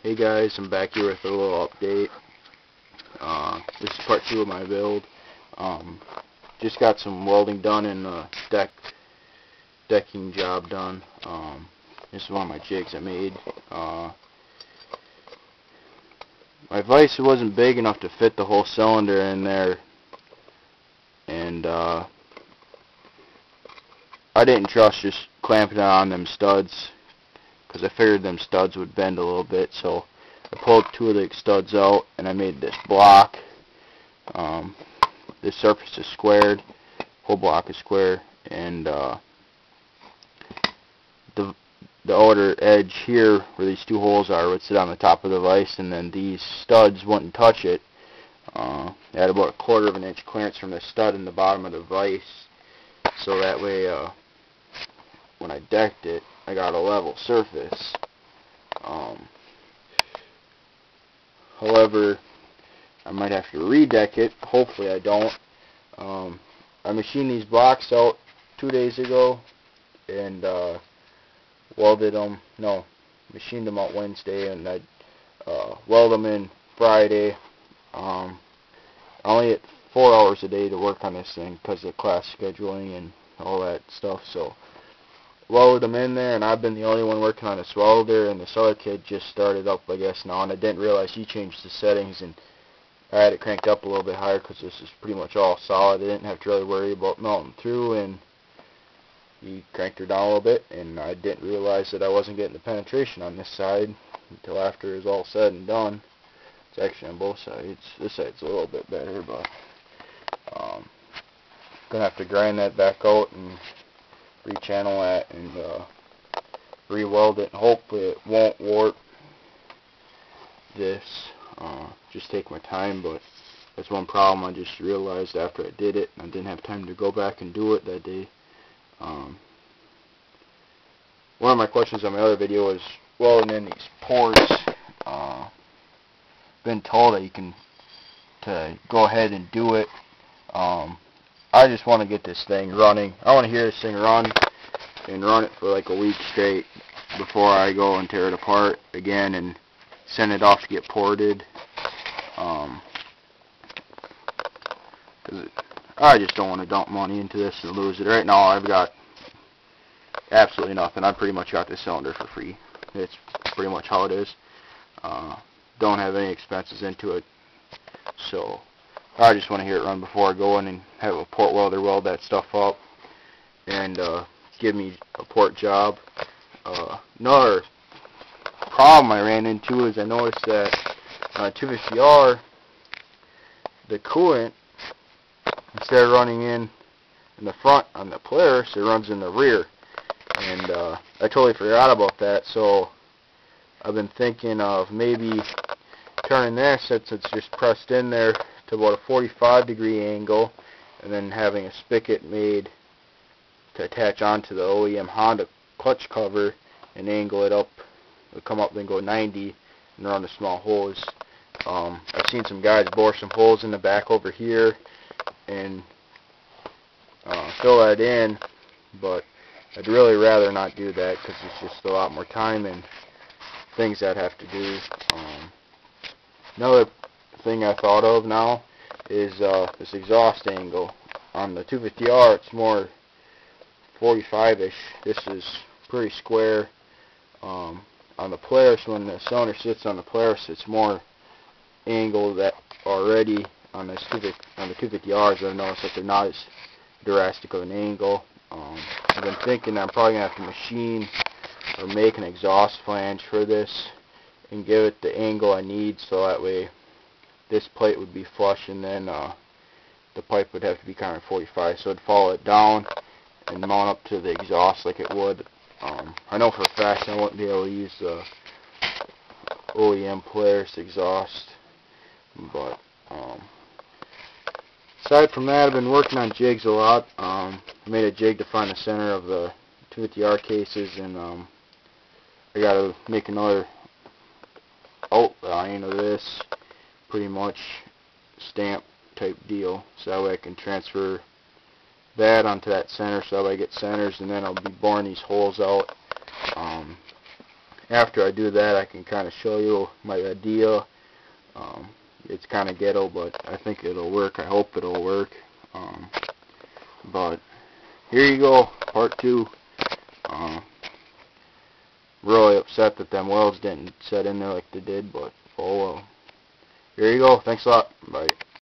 Hey guys, I'm back here with a little update. This is part 2 of my build. Just got some welding done and decking job done. This is one of my jigs I made. My vise wasn't big enough to fit the whole cylinder in there, and I didn't trust just clamping it on them studs, because I figured them studs would bend a little bit. So I pulled 2 of the studs out and I made this block. This surface is squared, whole block is square, and the outer edge here where these 2 holes are would sit on the top of the vise, and then these studs wouldn't touch it. I had about 1/4 of an inch clearance from the stud in the bottom of the vise, so that way when I decked it, I got a level surface. However, I might have to redeck it. Hopefully I don't. I machined these blocks out 2 days ago and machined them out Wednesday, and I weld them in Friday. I only get 4 hours a day to work on this thing because of class scheduling and all that stuff, so welded them in there, and I've been the only one working on this welder, and this other kid just started up, I guess, now, and I didn't realize he changed the settings, and I had it cranked up a little bit higher because this is pretty much all solid. I didn't have to really worry about melting through, and he cranked her down a little bit, and I didn't realize that I wasn't getting the penetration on this side until after it was all said and done. It's actually on both sides. This side's a little bit better, but gonna have to grind that back out and rechannel that and re-weld it, and hopefully it won't warp this. Just take my time, but that's one problem I just realized after I did it, and I didn't have time to go back and do it that day. One of my questions on my other video was welding in these ports. Been told that you can go ahead and do it. I just want to get this thing running. I want to hear this thing run and run it for like a week straight before I go and tear it apart again and send it off to get ported. 'Cause I just don't want to dump money into this and lose it. Right now I've got absolutely nothing. I pretty much got this cylinder for free. It's pretty much how it is. Don't have any expenses into it, so I just want to hear it run before I go in and have a port welder weld that stuff up and give me a port job. Another problem I ran into is I noticed that on a 250R, the coolant, instead of running in the front on the Polaris, it runs in the rear, and I totally forgot about that. So I've been thinking of maybe turning this, since it's just pressed in there, to about a 45-degree angle, and then having a spigot made to attach onto the OEM Honda clutch cover and angle it up. It'll come up, then go 90 and run the small hose. I've seen some guys bore some holes in the back over here and fill that in, but I'd really rather not do that because it's just a lot more time and things I'd have to do. Another thing I thought of now is this exhaust angle. On the 250R, it's more 45-ish. This is pretty square. On the Polaris, when the cylinder sits on the Polaris, it's more angled that already. On the 250Rs, I've noticed that they're not as drastic of an angle. I've been thinking I'm probably going to have to machine or make an exhaust flange for this and give it the angle I need, so that way this plate would be flush, and then the pipe would have to be kind of 45, so I'd follow it down and mount up to the exhaust like it would. I know for a fact I wouldn't be able to use the OEM Polaris exhaust, but aside from that, I've been working on jigs a lot. I made a jig to find the center of the 250R cases, and I got to make another outline of this, pretty much stamp type deal, so that way I can transfer that onto that center, so that way I get centers, and then I'll be boring these holes out after I do that, I can kind of show you my idea. It's kind of ghetto, but I think it'll work. I hope it'll work. But here you go, part 2. Really upset that them welds didn't set in there like they did, but oh well. Here you go. Thanks a lot. Bye.